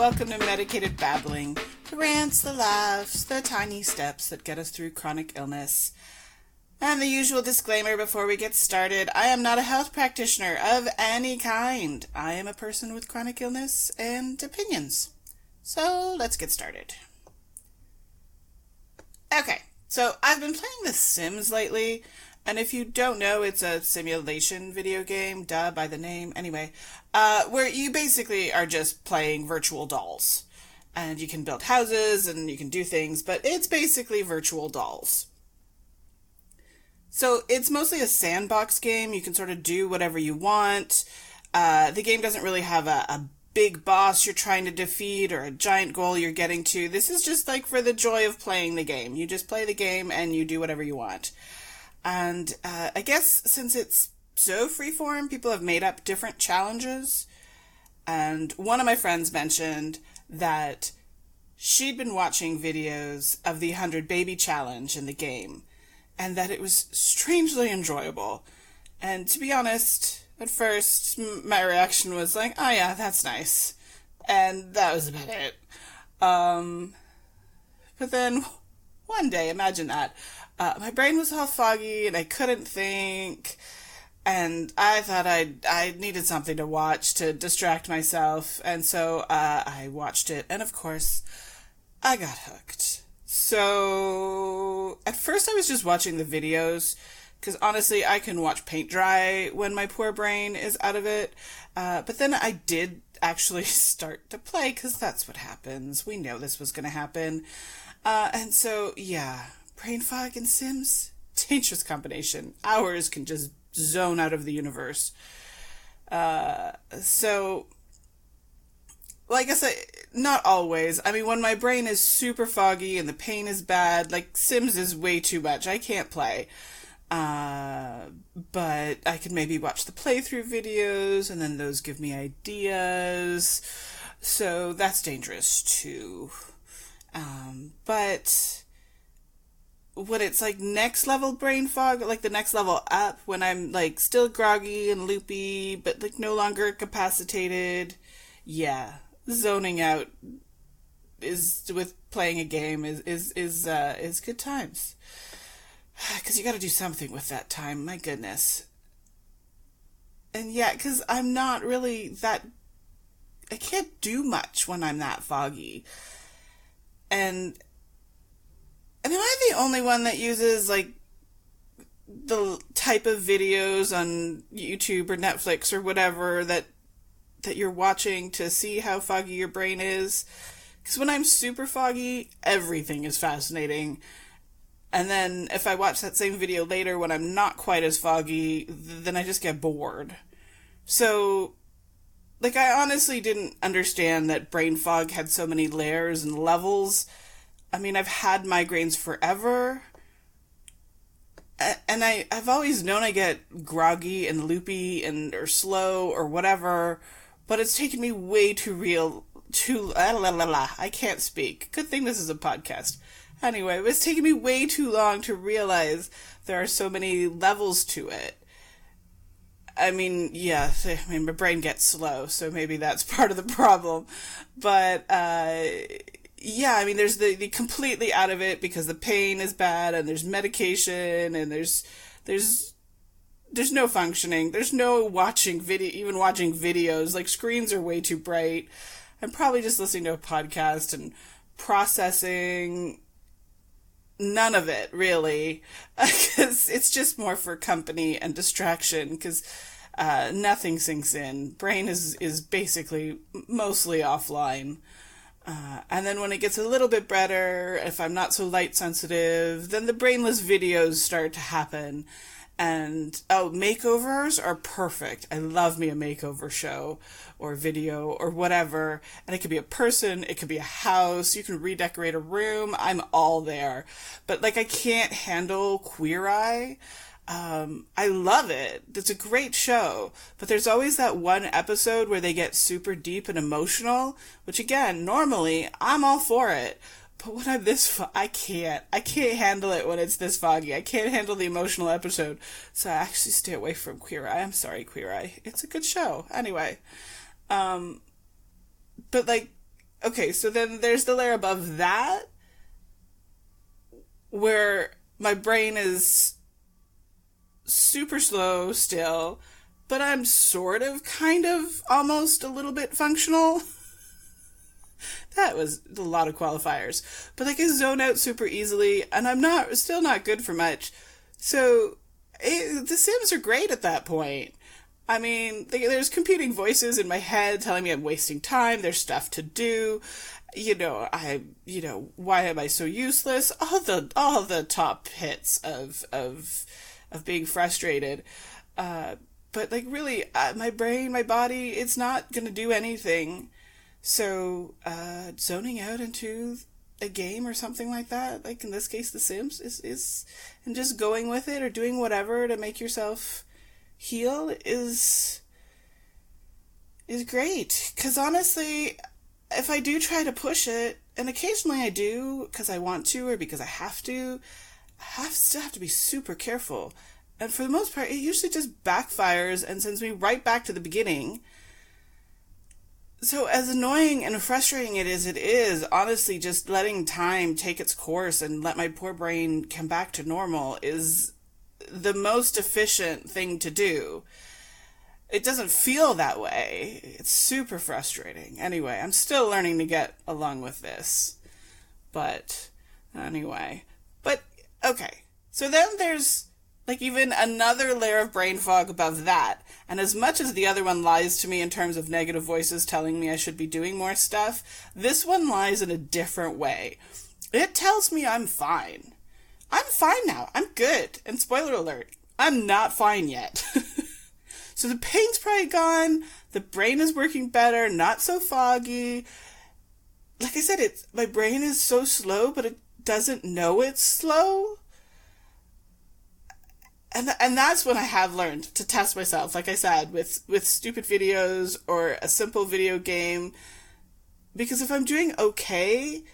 welcome to Medicated Babbling. The rants, the laughs, the tiny steps that get us through chronic illness. And the usual disclaimer before we get started, I am not a health practitioner of any kind. I am a person with chronic illness and opinions. So let's get started. Okay, so I've been playing The Sims lately, and if you don't know, it's a simulation video game, duh, by the name, anyway, where you basically are just playing virtual dolls. And you can build houses and you can do things, but it's basically virtual dolls. So it's mostly a sandbox game. You can sort of do whatever you want. The game doesn't really have a big boss you're trying to defeat or a giant goal you're getting to. This is just like for the joy of playing the game. You just play the game and you do whatever you want. And I guess since it's so freeform, people have made up different challenges. And one of my friends mentioned that she'd been watching videos of the 100 Baby Challenge in the game, and that it was strangely enjoyable. And to be honest, at first, my reaction was like, oh yeah, that's nice. And that was about it. But then, one day, imagine that, my brain was all foggy and I couldn't think, and I thought I needed something to watch to distract myself, and so I watched it, and of course, I got hooked. So, at first I was just watching the videos, because honestly, I can watch paint dry when my poor brain is out of it, but then I did actually start to play, because that's what happens. We know this was going to happen. And so, yeah, brain fog and Sims, dangerous combination. Hours can just zone out of the universe. So, well, I guess not always. I mean, when my brain is super foggy and the pain is bad, like, Sims is way too much. I can't play. But I can maybe watch the playthrough videos, and then those give me ideas. So that's dangerous too. But when it's like next level brain fog, like the next level up, when I'm like still groggy and loopy, but like no longer incapacitated, yeah, zoning out is with playing a game is good times. Because you got to do something with that time, my goodness. And yeah, because I'm not really that, I can't do much when I'm that foggy. And am I the only one that uses, like, the type of videos on YouTube or Netflix or whatever that you're watching to see how foggy your brain is? Because when I'm super foggy, everything is fascinating. And then if I watch that same video later when I'm not quite as foggy, then I just get bored. So, like, I honestly didn't understand that brain fog had so many layers and levels. I mean, I've had migraines forever, and I've always known I get groggy and loopy or slow or whatever, but it's taken me way I can't speak. Good thing this is a podcast. Anyway, it was taking me way too long to realize there are so many levels to it. I mean, yeah, my brain gets slow, so maybe that's part of the problem. But, yeah, I mean, there's the completely out of it because the pain is bad, and there's medication, and there's no functioning. There's no watching videos. Like, screens are way too bright. I'm probably just listening to a podcast and processing. None of it, really, because it's just more for company and distraction, because nothing sinks in. Brain is basically mostly offline. And then when it gets a little bit better, if I'm not so light sensitive, then the brainless videos start to happen. And, makeovers are perfect. I love me a makeover show or video or whatever. And it could be a person, it could be a house, you can redecorate a room. I'm all there. But, like, I can't handle Queer Eye. I love it. It's a great show. But there's always that one episode where they get super deep and emotional, which, again, normally, I'm all for it. But when I'm I can't handle it when it's this foggy. I can't handle the emotional episode. So I actually stay away from Queer Eye. I'm sorry, Queer Eye. It's a good show. Anyway. But, like, okay, so then there's the layer above that where my brain is super slow still, but I'm sort of, kind of, almost a little bit functional. That was a lot of qualifiers. But like I zone out super easily, and I'm still not good for much. So the Sims are great at that point. I mean, there's competing voices in my head telling me I'm wasting time. There's stuff to do. Why am I so useless? All the top hits of being frustrated. But like really, my brain, my body, it's not gonna do anything. So, zoning out into a game or something like that, like in this case, The Sims, is and just going with it or doing whatever to make yourself heal is great. Because honestly, if I do try to push it, and occasionally I do because I want to or because I have to, still have to be super careful. And for the most part, it usually just backfires and sends me right back to the beginning. So as annoying and frustrating it is, honestly, just letting time take its course and let my poor brain come back to normal is the most efficient thing to do. It doesn't feel that way. It's super frustrating. Anyway, I'm still learning to get along with this. But, anyway. But, okay. So then there's like even another layer of brain fog above that. And as much as the other one lies to me in terms of negative voices telling me I should be doing more stuff, this one lies in a different way. It tells me I'm fine. I'm fine now. I'm good. And spoiler alert, I'm not fine yet. So the pain's probably gone. The brain is working better, not so foggy. Like I said, my brain is so slow, but it doesn't know it's slow. And that's when I have learned to test myself, like I said, with stupid videos or a simple video game. Because if I'm doing okay,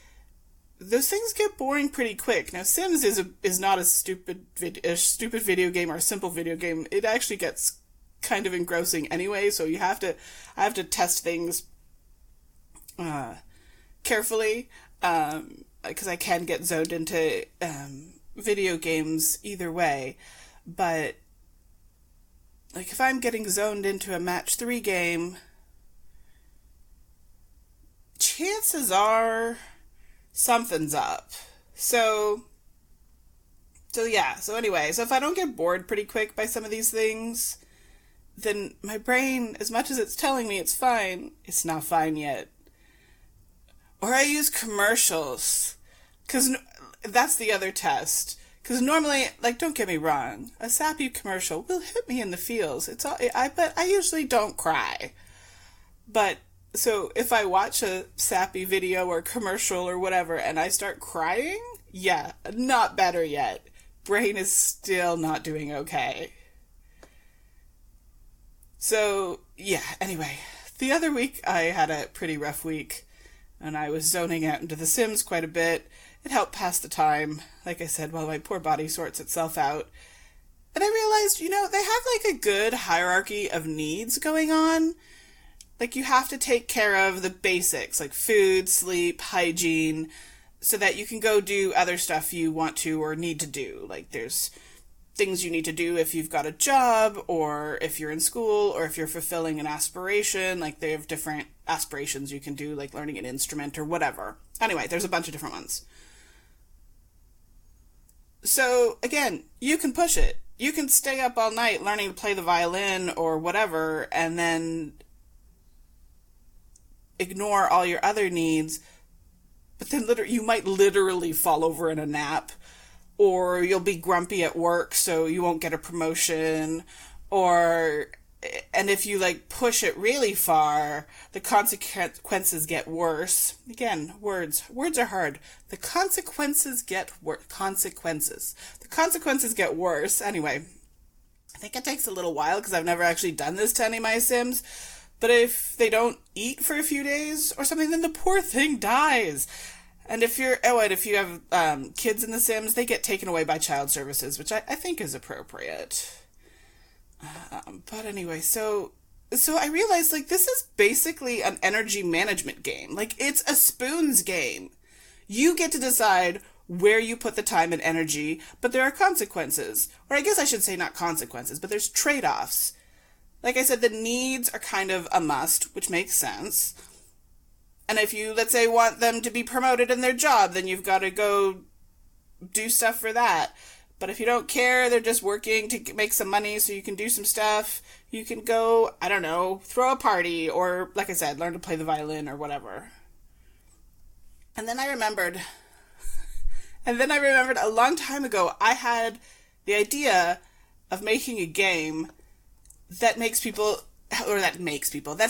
those things get boring pretty quick. Now, Sims is not a stupid video game or a simple video game. It actually gets kind of engrossing anyway, so I have to test things carefully, because I can get zoned into video games either way. But like if I'm getting zoned into a match 3 game, chances are something's up. So yeah, so anyway, so if I don't get bored pretty quick by some of these things, then my brain, as much as it's telling me it's fine, it's not fine yet. Or I use commercials, because that's the other test. Because normally, like, don't get me wrong, a sappy commercial will hit me in the feels. But I usually don't cry. But, so if I watch a sappy video or commercial or whatever and I start crying, yeah, not better yet. Brain is still not doing okay. So, yeah, anyway, the other week I had a pretty rough week, and I was zoning out into The Sims quite a bit. It helped pass the time, like I said, while my poor body sorts itself out. And I realized, they have like a good hierarchy of needs going on. Like you have to take care of the basics, like food, sleep, hygiene, so that you can go do other stuff you want to or need to do. Like there's things you need to do if you've got a job, or if you're in school, or if you're fulfilling an aspiration. Like they have different aspirations you can do, like learning an instrument or whatever. Anyway, there's a bunch of different ones. So, again, you can push it. You can stay up all night learning to play the violin or whatever, and then ignore all your other needs. But then you might literally fall over in a nap, or you'll be grumpy at work so you won't get a promotion, and if you push it really far, the consequences get worse. Again, words are hard. The consequences get worse. The consequences get worse. Anyway, I think it takes a little while because I've never actually done this to any of my Sims. But if they don't eat for a few days or something, then the poor thing dies. And if you have kids in The Sims, they get taken away by child services, which I think is appropriate. But anyway, so So I realized, like, this is basically an energy management game. Like, it's a spoons game. You get to decide where you put the time and energy, but there are consequences. Or I guess I should say not consequences, but there's trade-offs. Like I said, the needs are kind of a must, which makes sense. And if you, let's say, want them to be promoted in their job, then you've got to go do stuff for that. But if you don't care, they're just working to make some money so you can do some stuff. You can go, I don't know, throw a party or, like I said, learn to play the violin or whatever. And then I remembered a long time ago, I had the idea of making a game that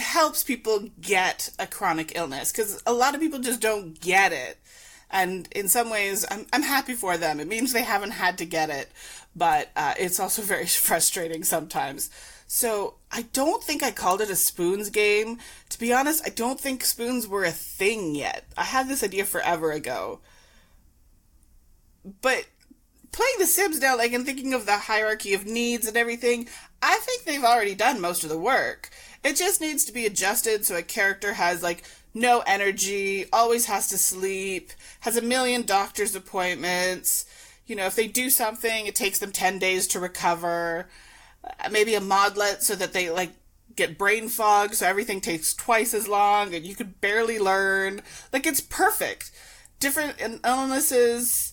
helps people get a chronic illness. Because a lot of people just don't get it. And in some ways, I'm happy for them. It means they haven't had to get it, but it's also very frustrating sometimes. So I don't think I called it a spoons game. To be honest, I don't think spoons were a thing yet. I had this idea forever ago. But playing The Sims now, like, and thinking of the hierarchy of needs and everything, I think they've already done most of the work. It just needs to be adjusted so a character has, like, no energy, always has to sleep, has a million doctor's appointments. You know, if they do something, it takes them 10 days to recover. Maybe a modlet so that they, like, get brain fog, so everything takes twice as long, and you could barely learn. Like, it's perfect. Different illnesses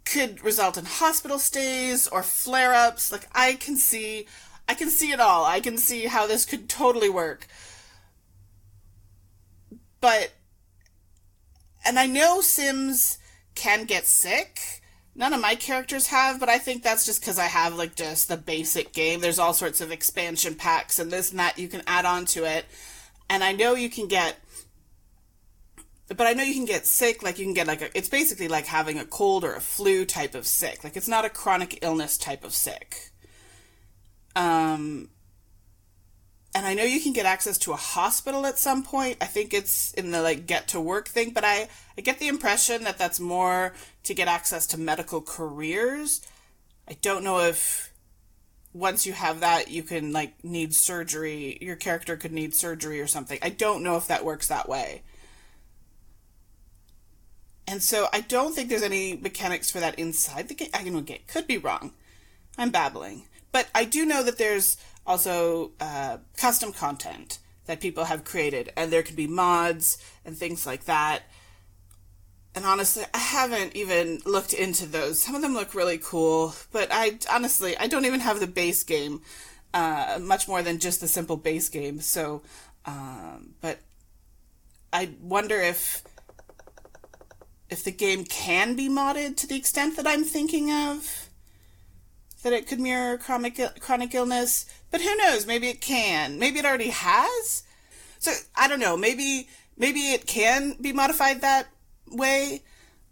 could result in hospital stays or flare-ups. Like, I can see it all. I can see how this could totally work. And I know Sims can get sick. None of my characters have, but I think that's just because I have, like, just the basic game. There's all sorts of expansion packs and this and that you can add on to it. And I know you can get sick, like, you can get, like, it's basically like having a cold or a flu type of sick. Like, it's not a chronic illness type of sick. And I know you can get access to a hospital at some point. I think it's in the, like, get to work thing, but I get the impression that that's more to get access to medical careers. I don't know if once you have that, you can, like, need surgery. Your character could need surgery or something. I don't know if that works that way. And so I don't think there's any mechanics for that inside the game. Could be wrong. I'm babbling. But I do know that there's also custom content that people have created, and there could be mods and things like that. And honestly, I haven't even looked into those. Some of them look really cool, but I don't even have the base game, much more than just the simple base game. So, but I wonder if the game can be modded to the extent that I'm thinking of, that it could mirror chronic illness. But who knows? Maybe it can. Maybe it already has. So I don't know. Maybe it can be modified that way.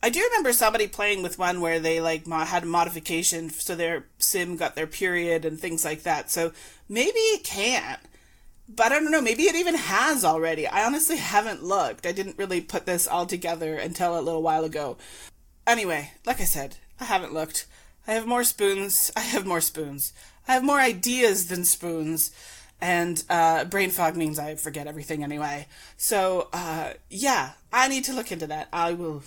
I do remember somebody playing with one where they, like, had a modification so their sim got their period and things like that. So maybe it can. But I don't know. Maybe it even has already. I honestly haven't looked. I didn't really put this all together until a little while ago. Anyway, like I said, I haven't looked. I have more spoons. I have more ideas than spoons. And brain fog means I forget everything anyway. So, yeah, I need to look into that. I will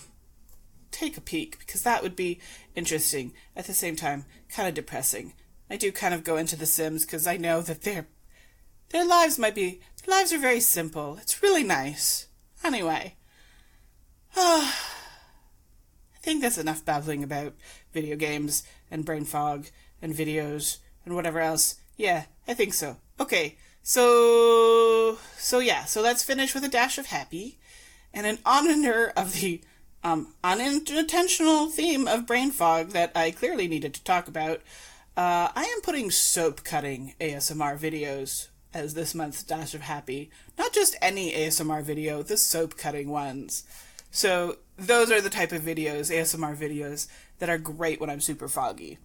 take a peek, because that would be interesting. At the same time, kind of depressing. I do kind of go into The Sims because I know that their lives are very simple. It's really nice. Anyway. I think that's enough babbling about video games and brain fog and videos and whatever else. Yeah, I think so. Okay, so let's finish with a dash of happy. And in honor of the unintentional theme of brain fog that I clearly needed to talk about, I am putting soap cutting ASMR videos as this month's dash of happy. Not just any ASMR video, the soap cutting ones. So those are the type of videos, ASMR videos, that are great when I'm super foggy.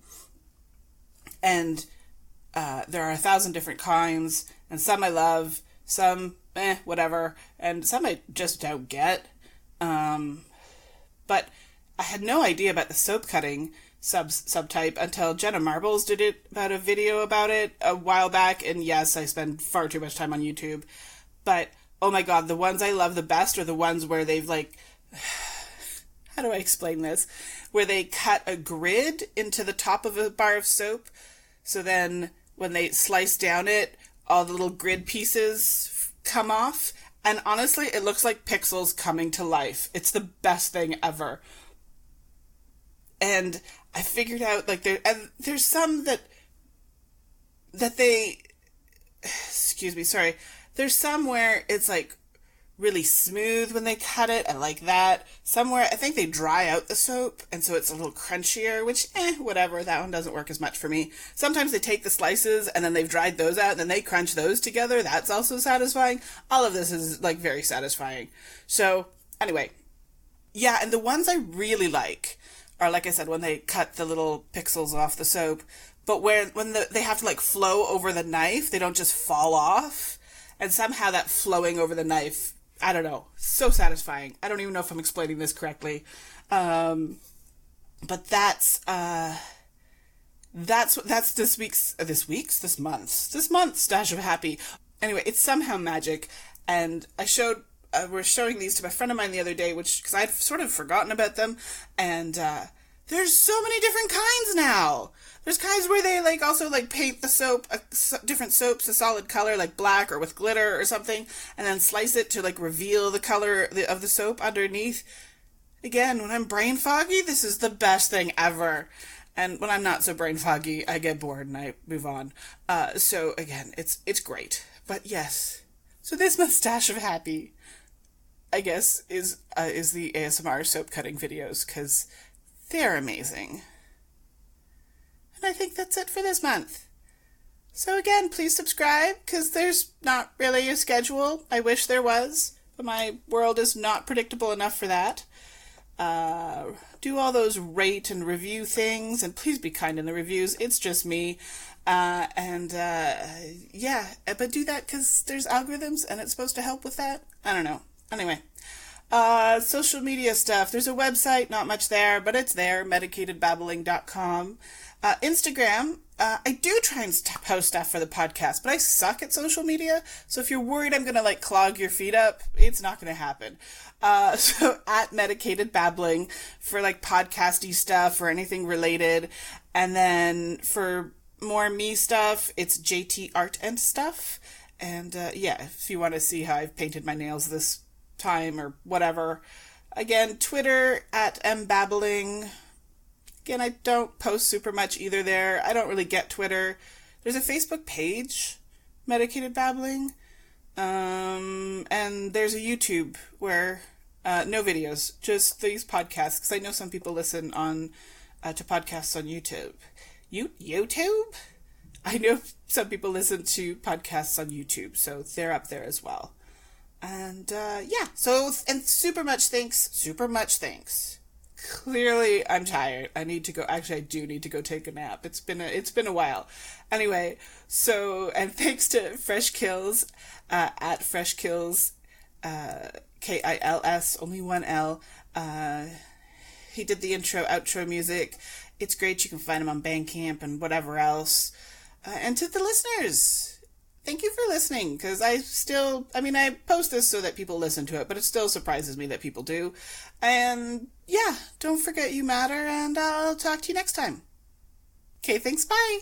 And there are 1,000 different kinds, and some I love, some whatever, and some I just don't get. But I had no idea about the soap cutting, subtype until Jenna Marbles did it about a video about it a while back. And yes, I spend far too much time on YouTube. But, oh my god, the ones I love the best are the ones where they've like... How do I explain this? Where they cut a grid into the top of a bar of soap. So then when they slice down it, all the little grid pieces come off. And honestly, it looks like pixels coming to life. It's the best thing ever. And I figured out, like, there's some that they... Excuse me, sorry. There's some where it's, like, really smooth when they cut it. I like that. Somewhere, I think they dry out the soap, and so it's a little crunchier, which, whatever. That one doesn't work as much for me. Sometimes they take the slices, and then they've dried those out, and then they crunch those together. That's also satisfying. All of this is, like, very satisfying. So, anyway. Yeah, and the ones I really like are, like I said, when they cut the little pixels off the soap, but when they have to, like, flow over the knife, they don't just fall off. And somehow that flowing over the knife, I don't know, so satisfying. I don't even know if I'm explaining this correctly. But that's this month's Stash of Happy. Anyway, it's somehow magic. And we're showing these to my friend of mine the other day, because I'd sort of forgotten about them. And, there's so many different kinds now. There's kinds where they also paint the soap, different soaps a solid color, like black or with glitter or something, and then slice it to reveal the color of the soap underneath. Again, when I'm brain foggy, this is the best thing ever. And when I'm not so brain foggy, I get bored and I move on. So again, it's great. But yes. So this month's Stash of Happy, I guess, is the ASMR soap cutting videos, because they're amazing. And I think that's it for this month. So again, please subscribe, because there's not really a schedule. I wish there was, but my world is not predictable enough for that. Do all those rate and review things, and please be kind in the reviews. It's just me. Yeah, but do that because there's algorithms and it's supposed to help with that. I don't know. Anyway. Social media stuff. There's a website, not much there, but it's there, medicatedbabbling.com. Instagram, I do try and post stuff for the podcast, but I suck at social media, so if you're worried I'm gonna clog your feed up, it's not gonna happen. So at Medicated Babbling for podcasty stuff or anything related, and then for more me stuff, it's JT Art and Stuff, and yeah, if you want to see how I've painted my nails this time or whatever. Again, Twitter at mbabbling. Again, I don't post super much either there. I don't really get Twitter. There's a Facebook page, Medicated Babbling. And there's a YouTube where no videos, just these podcasts, because I know some people listen on to podcasts on YouTube. YouTube? I know some people listen to podcasts on YouTube, so they're up there as well. And, yeah, so, and super much thanks. Clearly, I'm tired. I need to go, actually, I do need to go take a nap. It's been a while. Anyway, so, and thanks to Fresh Kills, at Fresh Kills, Kils, only one L. He did the outro music. It's great. You can find him on Bandcamp and whatever else. And to the listeners, thank you for listening, because I post this so that people listen to it, but it still surprises me that people do. And yeah, don't forget you matter, and I'll talk to you next time. Okay, thanks, bye!